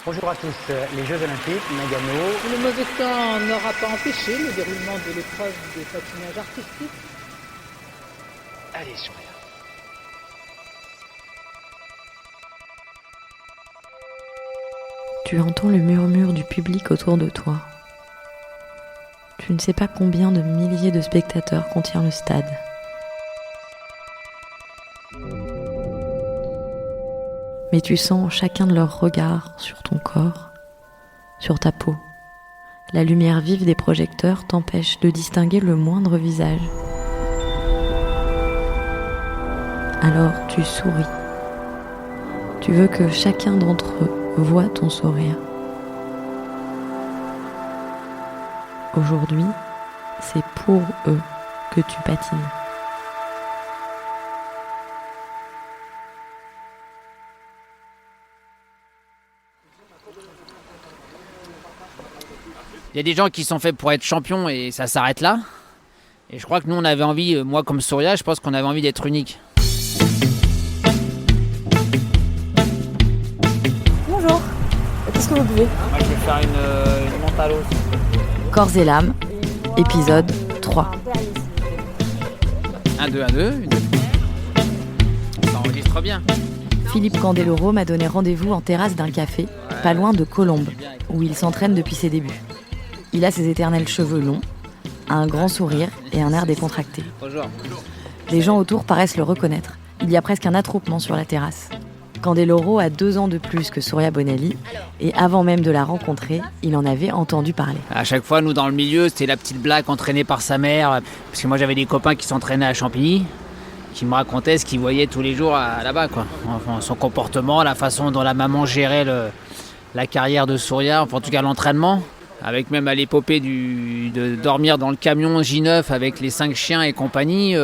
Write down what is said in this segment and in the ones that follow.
Bonjour à tous. Les Jeux Olympiques, Nagano. Le mauvais temps n'aura pas empêché le déroulement de l'épreuve de patinage artistique. Allez, Surya. Tu entends le murmure du public autour de toi. Tu ne sais pas combien de milliers de spectateurs contient le stade. Mais tu sens chacun de leurs regards sur ton corps, sur ta peau. La lumière vive des projecteurs t'empêche de distinguer le moindre visage. Alors tu souris. Tu veux que chacun d'entre eux voie ton sourire. Aujourd'hui, c'est pour eux que tu patines. Il y a des gens qui sont faits pour être champions et ça s'arrête là. Et je crois que nous, on avait envie, moi comme Surya, je pense qu'on avait envie d'être unique. Bonjour, qu'est-ce que vous buvez? Moi, je vais faire une monte à l'eau. Corps et l'âme, épisode 3. 1, 2, 1, 2. Ça enregistre bien. Philippe Candeloro m'a donné rendez-vous en terrasse d'un café, pas loin de Colombes, où il s'entraîne depuis ses débuts. Il a ses éternels cheveux longs, un grand sourire et un air décontracté. Bonjour. Les gens autour paraissent le reconnaître. Il y a presque un attroupement sur la terrasse. Candeloro a 2 ans de plus que Surya Bonelli, et avant même de la rencontrer, il en avait entendu parler. À chaque fois, nous, dans le milieu, c'était la petite blague entraînée par sa mère. Parce que moi, j'avais des copains qui s'entraînaient à Champigny, qui me racontaient ce qu'ils voyaient tous les jours là-bas, quoi. Enfin, son comportement, la façon dont la maman gérait la carrière de Surya, enfin, en tout cas l'entraînement. Avec même à l'épopée de dormir dans le camion J9 avec les 5 chiens et compagnie,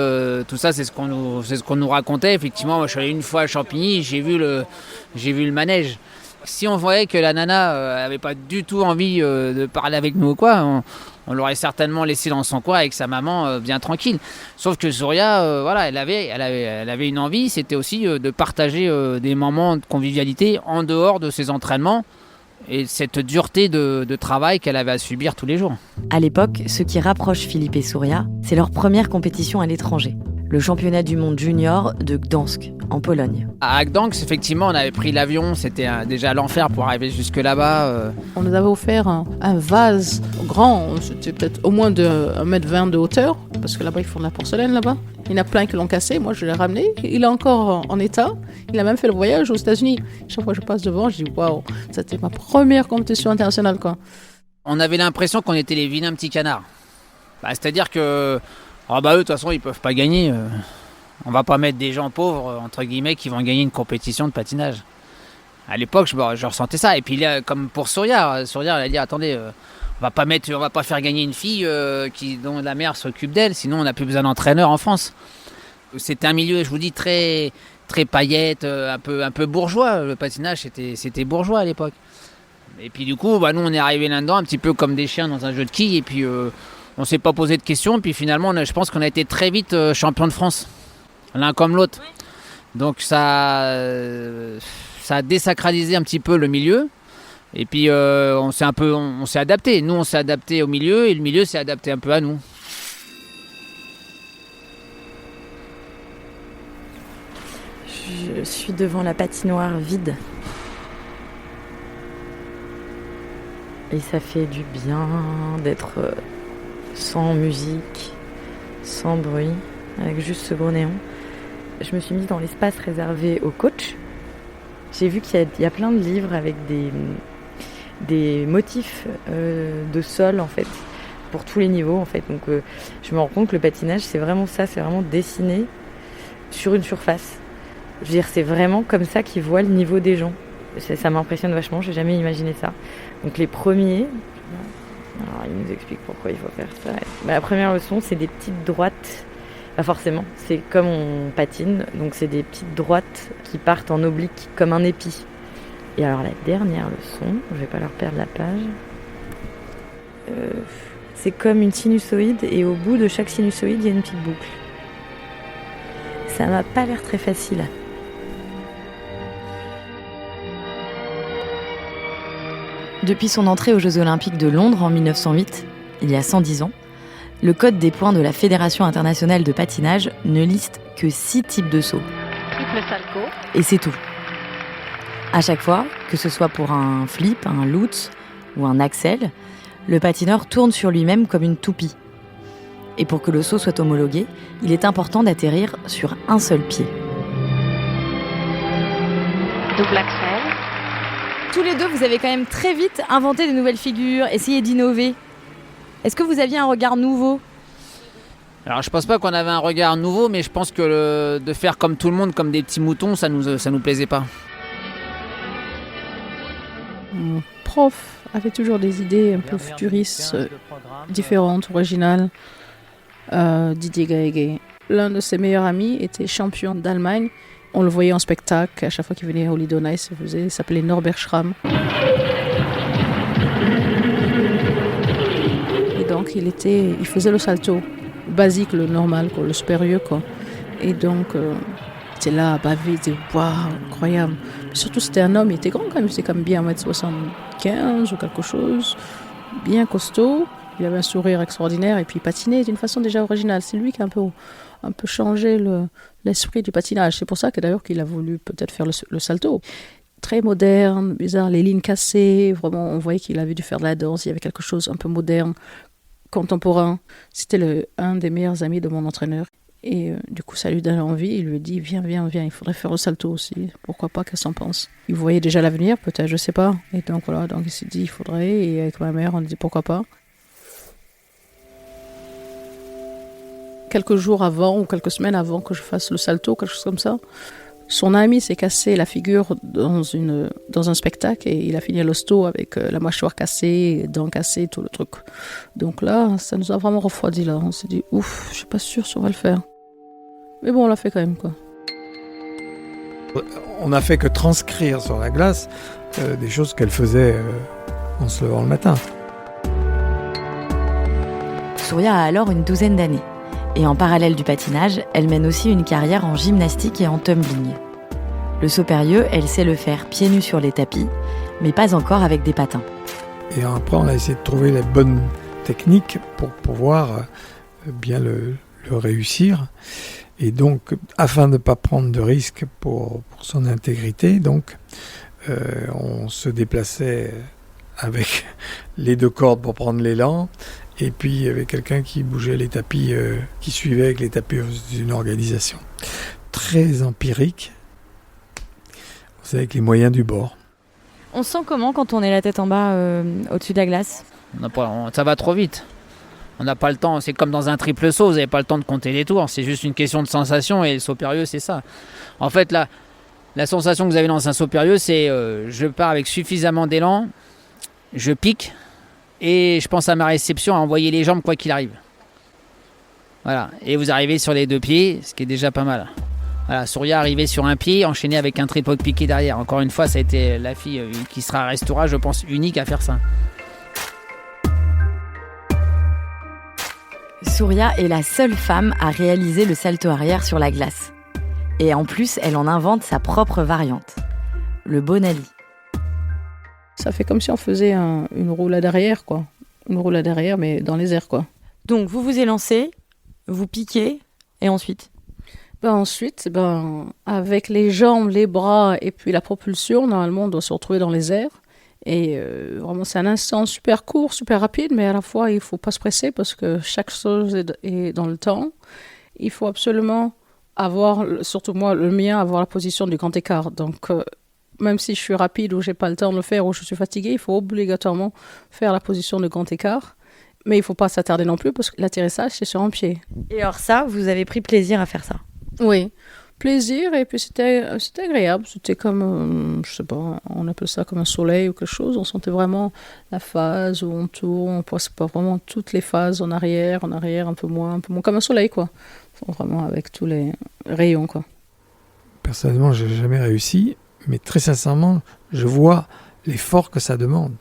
tout ça c'est ce qu'on nous racontait. Effectivement, moi je suis allé une fois à Champigny, j'ai vu le manège. Si on voyait que la nana avait pas du tout envie de parler avec nous ou quoi, on l'aurait certainement laissé dans son coin avec sa maman bien tranquille. Sauf que Surya, voilà, elle avait une envie, c'était aussi de partager des moments de convivialité en dehors de ses entraînements. Et cette dureté de travail qu'elle avait à subir tous les jours. À l'époque, ce qui rapproche Philippe et Surya, c'est leur première compétition à l'étranger. Le championnat du monde junior de Gdansk, en Pologne. À Gdansk, effectivement, on avait pris l'avion, c'était déjà l'enfer pour arriver jusque là-bas. On nous avait offert un vase grand, c'était peut-être au moins de 1,20 m de hauteur, parce que là-bas ils font de la porcelaine là-bas. Il y en a plein qui l'ont cassé, moi je l'ai ramené, il est encore en état, il a même fait le voyage aux États-Unis. Chaque fois que je passe devant, je dis waouh, c'était ma première compétition internationale quoi. On avait l'impression qu'on était les vilains petits canards. C'est-à-dire que, eux de toute façon ils peuvent pas gagner. On va pas mettre des gens pauvres, entre guillemets, qui vont gagner une compétition de patinage. À l'époque, je ressentais ça. Et puis là, comme pour Surya, elle a dit attendez, on va pas faire gagner une fille dont la mère s'occupe d'elle, sinon on n'a plus besoin d'entraîneur en France. C'était un milieu, je vous dis, très, très paillettes, un peu bourgeois. Le patinage, c'était bourgeois à l'époque. Et puis du coup, nous on est arrivés là-dedans un petit peu comme des chiens dans un jeu de quilles. Et puis on s'est pas posé de questions. Puis finalement, je pense qu'on a été très vite champion de France, l'un comme l'autre. Donc ça a désacralisé un petit peu le milieu. Et puis on s'est adapté. Nous, on s'est adapté au milieu et le milieu s'est adapté un peu à nous. Je suis devant la patinoire vide. Et ça fait du bien d'être sans musique, sans bruit, avec juste ce gros néon. Je me suis mise dans l'espace réservé aux coachs. J'ai vu qu'il y a plein de livres avec des motifs de sol en fait, pour tous les niveaux en fait. Donc je me rends compte que le patinage c'est vraiment ça, c'est vraiment dessiné sur une surface. Je veux dire, c'est vraiment comme ça qu'ils voient le niveau des gens. Ça m'impressionne vachement, j'ai jamais imaginé ça. Donc les premiers, alors ils nous expliquent pourquoi il faut faire ça. La première leçon, c'est des petites droites. Pas forcément, c'est comme on patine, donc c'est des petites droites qui partent en oblique comme un épi. Et alors la dernière leçon, je vais pas leur perdre la page, c'est comme une sinusoïde et au bout de chaque sinusoïde, il y a une petite boucle. Ça m'a pas l'air très facile. Depuis son entrée aux Jeux Olympiques de Londres en 1908, il y a 110 ans, le code des points de la Fédération internationale de patinage ne liste que 6 types de sauts. Triple salto. Et c'est tout. À chaque fois, que ce soit pour un flip, un lutz ou un axel, le patineur tourne sur lui-même comme une toupie. Et pour que le saut soit homologué, il est important d'atterrir sur un seul pied. Double axel. Tous les deux, vous avez quand même très vite inventé des nouvelles figures, essayé d'innover. Est-ce que vous aviez un regard nouveau ? Alors je pense pas qu'on avait un regard nouveau, mais je pense que de faire comme tout le monde, comme des petits moutons, ça nous plaisait pas. Mon prof avait toujours des idées un peu futuristes, différentes, originales. Didier Gaëguet. L'un de ses meilleurs amis était champion d'Allemagne. On le voyait en spectacle, à chaque fois qu'il venait à Holiday on Ice, il s'appelait Norbert Schramm. Et donc il faisait le salto, basique, le normal, quoi, le supérieur, quoi. Et donc il était là à baver, il était waouh, incroyable. Surtout c'était un homme, il était grand quand même, c'était comme bien 1m75 ou quelque chose, bien costaud. Il avait un sourire extraordinaire et puis il patinait d'une façon déjà originale. C'est lui qui a un peu changé l'esprit du patinage. C'est pour ça que d'ailleurs qu'il a voulu peut-être faire le salto. Très moderne, bizarre, les lignes cassées. Vraiment, on voyait qu'il avait dû faire de la danse. Il y avait quelque chose un peu moderne, contemporain. C'était un des meilleurs amis de mon entraîneur. Et du coup, ça lui donnait envie. Il lui a dit, viens, il faudrait faire le salto aussi. Pourquoi pas, qu'elle s'en pense. Il voyait déjà l'avenir, peut-être, je sais pas. Et donc voilà, donc il s'est dit, il faudrait. Et avec ma mère, on dit, pourquoi pas. Quelques jours avant ou quelques semaines avant que je fasse le salto, quelque chose comme ça, son ami s'est cassé la figure dans un spectacle et il a fini à l'hosto avec la mâchoire cassée, les dents cassées, tout le truc. Donc là, ça nous a vraiment refroidi là. On s'est dit, ouf, je suis pas sûre si on va le faire. Mais bon, on l'a fait quand même, quoi. On n'a fait que transcrire sur la glace des choses qu'elle faisait en se levant le matin. Surya a alors une douzaine d'années. Et en parallèle du patinage, elle mène aussi une carrière en gymnastique et en tumbling. Le saut périlleux, elle sait le faire pieds nus sur les tapis, mais pas encore avec des patins. Et après, on a essayé de trouver la bonne technique pour pouvoir bien le réussir. Et donc, afin de ne pas prendre de risques pour son intégrité, donc, on se déplaçait avec les 2 cordes pour prendre l'élan. Et puis, il y avait quelqu'un qui bougeait les tapis, qui suivait avec les tapis d'une organisation. Très empirique. Vous savez, avec les moyens du bord. On se sent comment quand on est la tête en bas au-dessus de la glace ? Ça va trop vite. On n'a pas le temps. C'est comme dans un triple saut, vous n'avez pas le temps de compter les tours. C'est juste une question de sensation et le saut périlleux, c'est ça. En fait, la sensation que vous avez dans un saut périlleux, c'est je pars avec suffisamment d'élan, je pique, et je pense à ma réception à envoyer les jambes quoi qu'il arrive. Voilà. Et vous arrivez sur les 2 pieds, ce qui est déjà pas mal. Voilà, Surya arrivait sur un pied, enchaîné avec un triple piqué derrière. Encore une fois, ça a été la fille qui sera restera, je pense, unique à faire ça. Surya est la seule femme à réaliser le salto arrière sur la glace. Et en plus, elle en invente sa propre variante, le Bonali. Ça fait comme si on faisait une roulade arrière, quoi. Une roulade arrière, mais dans les airs, quoi. Donc, vous vous élancez, vous piquez, et ensuite ? Ensuite, avec les jambes, les bras et puis la propulsion, normalement, on doit se retrouver dans les airs. Et vraiment, c'est un instant super court, super rapide, mais à la fois, il ne faut pas se presser parce que chaque chose est dans le temps. Il faut absolument avoir, surtout moi, le mien, avoir la position du grand écart. Donc, même si je suis rapide ou je n'ai pas le temps de le faire ou je suis fatiguée, il faut obligatoirement faire la position de grand écart. Mais il ne faut pas s'attarder non plus parce que l'atterrissage, c'est sur un pied. Et alors ça, vous avez pris plaisir à faire ça ? Oui, plaisir et puis c'était agréable. C'était comme, je sais pas, on appelle ça comme un soleil ou quelque chose. On sentait vraiment la phase où on tourne, on passe pas vraiment toutes les phases en arrière, un peu moins, comme un soleil, quoi. Vraiment avec tous les rayons, quoi. Personnellement, je n'ai jamais réussi, mais très sincèrement, je vois l'effort que ça demande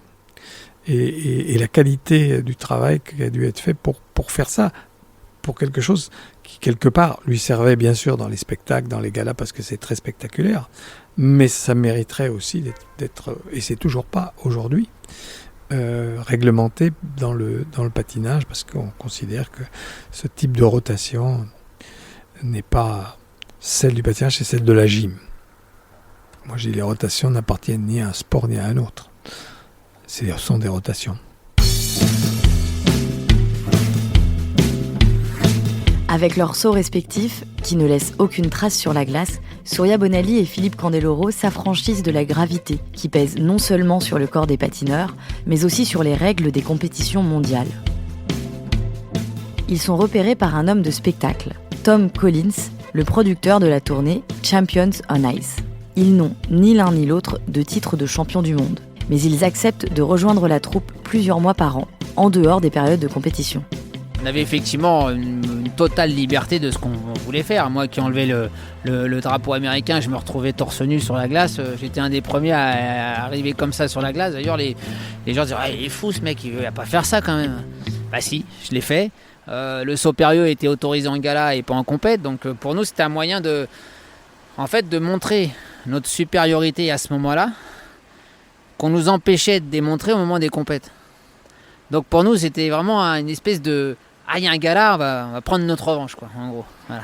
et la qualité du travail qui a dû être fait pour faire ça, pour quelque chose qui, quelque part, lui servait bien sûr dans les spectacles, dans les galas, parce que c'est très spectaculaire, mais ça mériterait aussi d'être et c'est toujours pas aujourd'hui, réglementée dans le patinage parce qu'on considère que ce type de rotation n'est pas celle du patinage, c'est celle de la gym. Moi, je dis les rotations n'appartiennent ni à un sport ni à un autre. Ce sont des rotations. Avec leurs sauts respectifs, qui ne laissent aucune trace sur la glace, Surya Bonali et Philippe Candeloro s'affranchissent de la gravité qui pèse non seulement sur le corps des patineurs, mais aussi sur les règles des compétitions mondiales. Ils sont repérés par un homme de spectacle, Tom Collins, le producteur de la tournée Champions on Ice. Ils n'ont ni l'un ni l'autre de titre de champion du monde, mais ils acceptent de rejoindre la troupe plusieurs mois par an, en dehors des périodes de compétition. On avait effectivement une totale liberté de ce qu'on voulait faire. Moi qui enlevais le drapeau américain, je me retrouvais torse nu sur la glace. J'étais un des premiers à arriver comme ça sur la glace. D'ailleurs, les gens disaient ah, « il est fou ce mec, il va pas faire ça quand même ». Bah si, je l'ai fait. Le saut périlleux était autorisé en gala et pas en compète. Donc pour nous, c'était un moyen de montrer notre supériorité à ce moment-là, qu'on nous empêchait de démontrer au moment des compètes. Donc pour nous, c'était vraiment une espèce de « Ah, il y a un gala, on va prendre notre revanche, quoi, en gros. » Voilà.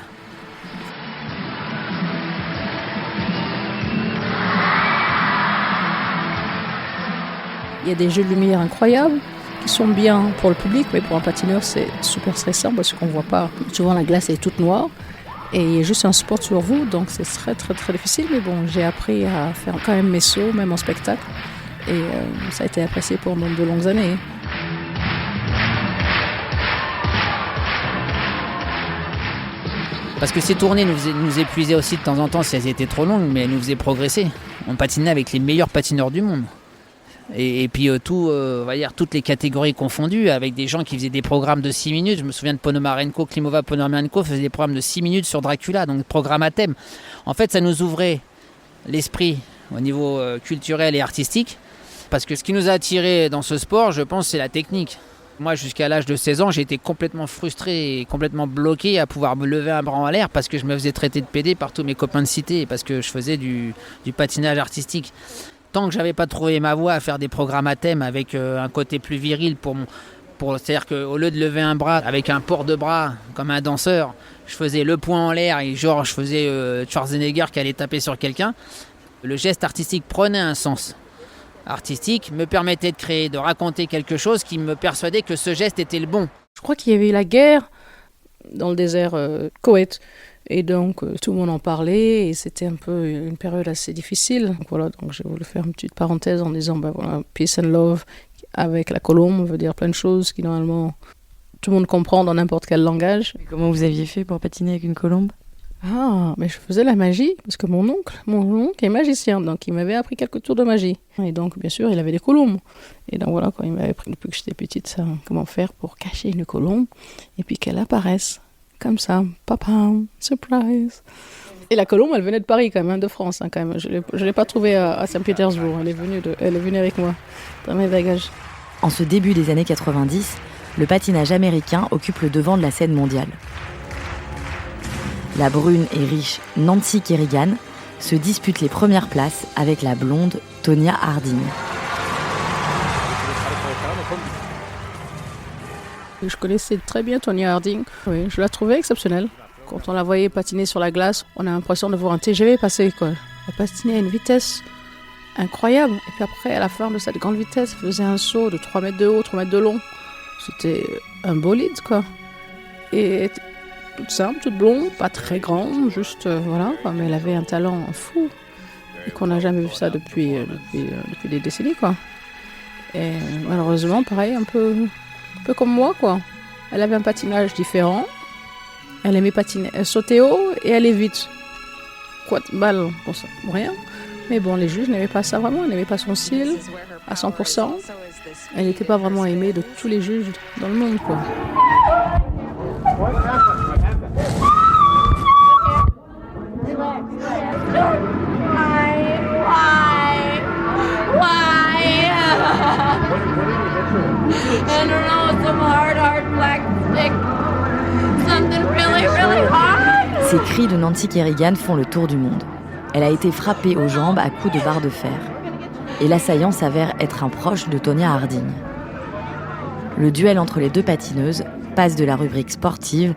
Il y a des jeux de lumière incroyables qui sont bien pour le public, mais pour un patineur, c'est super stressant parce qu'on ne voit pas. Souvent, la glace est toute noire et il y a juste un spot sur vous, donc c'est très, très, très difficile. Mais bon, j'ai appris à faire quand même mes sauts, même en spectacle. Et ça a été apprécié pendant de longues années. Parce que ces tournées nous épuisaient aussi de temps en temps si elles étaient trop longues, mais elles nous faisaient progresser. On patinait avec les meilleurs patineurs du monde. Et puis on va dire, toutes les catégories confondues, avec des gens qui faisaient des programmes de 6 minutes. Je me souviens de Ponomarenko, Klimova Ponomarenko faisait des programmes de 6 minutes sur Dracula, donc programme à thème. En fait, ça nous ouvrait l'esprit au niveau culturel et artistique. Parce que ce qui nous a attirés dans ce sport, je pense, c'est la technique. Moi, jusqu'à l'âge de 16 ans, j'ai été complètement frustré et complètement bloqué à pouvoir me lever un bras en l'air parce que je me faisais traiter de pédé par tous mes copains de cité et parce que je faisais du patinage artistique. Tant que j'avais pas trouvé ma voie à faire des programmes à thème avec un côté plus viril c'est-à-dire qu'au lieu de lever un bras avec un port de bras comme un danseur, je faisais le poing en l'air et genre je faisais Schwarzenegger qui allait taper sur quelqu'un. Le geste artistique prenait un sens artistique, me permettait de créer, de raconter quelque chose qui me persuadait que ce geste était le bon. Je crois qu'il y avait eu la guerre dans le désert Koweït. Et donc, tout le monde en parlait et c'était un peu une période assez difficile. Donc voilà, donc j'ai voulu faire une petite parenthèse en disant, voilà, peace and love avec la colombe veut dire plein de choses qui normalement tout le monde comprend dans n'importe quel langage. Et comment vous aviez fait pour patiner avec une colombe ? Ah, mais je faisais la magie parce que mon oncle est magicien, donc il m'avait appris quelques tours de magie. Et donc, bien sûr, il avait des colombes. Et donc voilà, quand il m'avait appris depuis que j'étais petite, ça, comment faire pour cacher une colombe et puis qu'elle apparaisse. Comme ça, papa, surprise. Et la colombe, elle venait de Paris quand même, de France quand même. Je ne l'ai pas trouvée à Saint-Pétersbourg, elle est venue avec moi dans mes bagages. En ce début des années 90, le patinage américain occupe le devant de la scène mondiale. La brune et riche Nancy Kerrigan se dispute les premières places avec la blonde Tonya Harding. Je connaissais très bien Tonya Harding. Oui, je la trouvais exceptionnelle. Quand on la voyait patiner sur la glace, on a l'impression de voir un TGV passer, quoi. Elle patinait à une vitesse incroyable. Et puis après, à la fin de cette grande vitesse, elle faisait un saut de 3 mètres de haut, 3 mètres de long. C'était un bolide, quoi. Et toute simple, toute blonde, pas très grande, juste, voilà. Mais elle avait un talent fou. Et qu'on n'a jamais vu ça depuis des décennies, quoi. Et malheureusement, pareil, un peu comme moi, quoi. Elle avait un patinage différent. Elle aimait patiner, elle sautait haut et aller vite. Quoi de balle, bon, ça, rien. Mais bon, les juges n'aimaient pas ça vraiment, ils n'aimaient pas son style à 100%. Elle n'était pas vraiment aimée de tous les juges dans le monde, quoi. I don't know, some hard black stick. Something really, really hard. Ces cris de Nancy Kerrigan font le tour du monde. Elle a été frappée aux jambes à coups de barre de fer. et l'assaillant s'avère être un proche de Tonya Harding. Le duel entre les deux patineuses passe de la rubrique sportive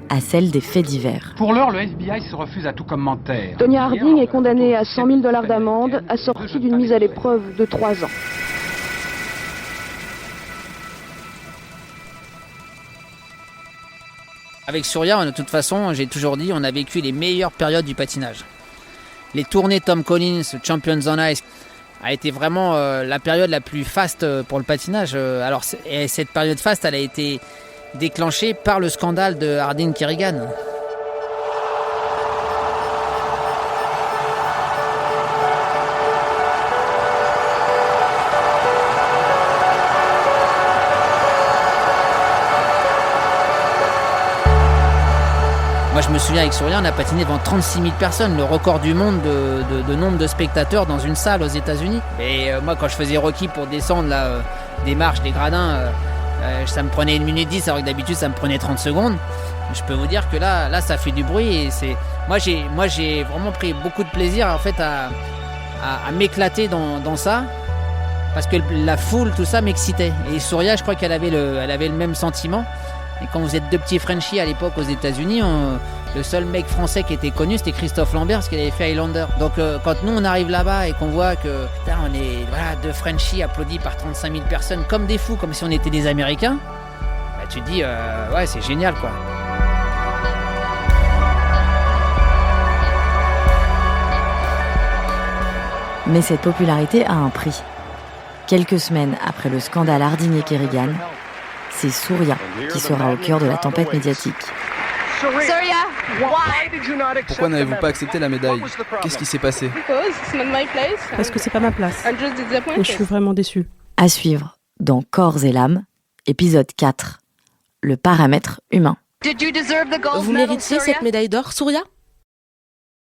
à celle des faits divers. Pour l'heure, le FBI se refuse à tout commentaire. Tonya Harding est condamnée à $100 000 d'amende, assortie d'une mise à l'épreuve de 3 ans. Avec Surya, de toute façon, j'ai toujours dit, on a vécu les meilleures périodes du patinage. Les tournées Tom Collins, Champions on Ice, a été vraiment la période la plus faste pour le patinage. Alors, et cette période faste, elle a été déclenchée par le scandale de Harding-Kerrigan. Moi, je me souviens, avec Surya, on a patiné devant 36 000 personnes, le record du monde de nombre de spectateurs dans une salle aux États-Unis. Et moi, quand je faisais Rocky pour descendre là, des marches, des gradins, ça me prenait 1 minute 10, alors que d'habitude, ça me prenait 30 secondes. Je peux vous dire que là, ça fait du bruit. Et moi, j'ai vraiment pris beaucoup de plaisir en fait à m'éclater dans ça, parce que la foule, tout ça m'excitait. Et Surya, je crois qu'elle avait le même sentiment. Et quand vous êtes 2 petits Frenchies à l'époque aux États-Unis, le seul mec français qui était connu, c'était Christophe Lambert, parce qu'il avait fait Highlander. Donc quand nous on arrive là-bas et qu'on voit que putain, on est 2 Frenchies applaudis par 35 000 personnes comme des fous, comme si on était des Américains, bah, tu te dis ouais, c'est génial quoi. Mais cette popularité a un prix. Quelques semaines après le scandale Harding-Kerrigan, c'est Surya qui sera au cœur de la tempête médiatique. Pourquoi n'avez-vous pas accepté la médaille? Qu'est-ce qui s'est passé? Parce que c'est pas ma place. Et je suis vraiment déçue. À suivre dans Corps et l'âme, épisode 4, le paramètre humain. Vous méritiez cette médaille d'or, Surya?